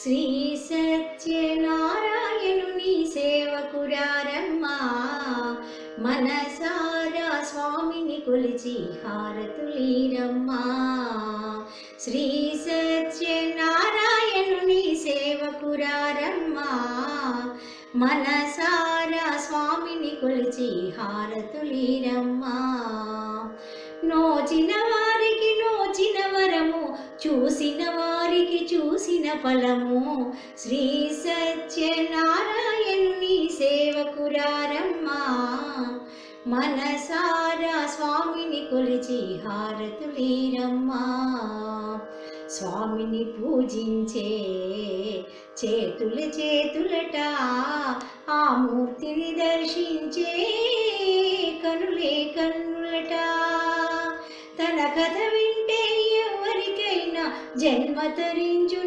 శ్రీ సత్యనారాయణుని సేవకురారమ్మా, మనసారా స్వామిని కొలిచి హారతులీరమ్మా. శ్రీ సత్యనారాయణుని సేవకురారమ్మా, మనసారా స్వామిని కొలిచి హారతులీరమ్మా. నోచిన వారికి నోచిన వరము, చూసిన వారికి చూసిన ఫలము. శ్రీ సత్యనారాయణుని సేవకురారమ్మా, మనసారా స్వామిని కొలిచి హారతులీరమ్మా. స్వామిని పూజించే చేతులు చేతులట, ఆ మూర్తిని దర్శించే కనులే కన్నులట. తన కథ వింటే ఎవరికైనా జన్మ తరించు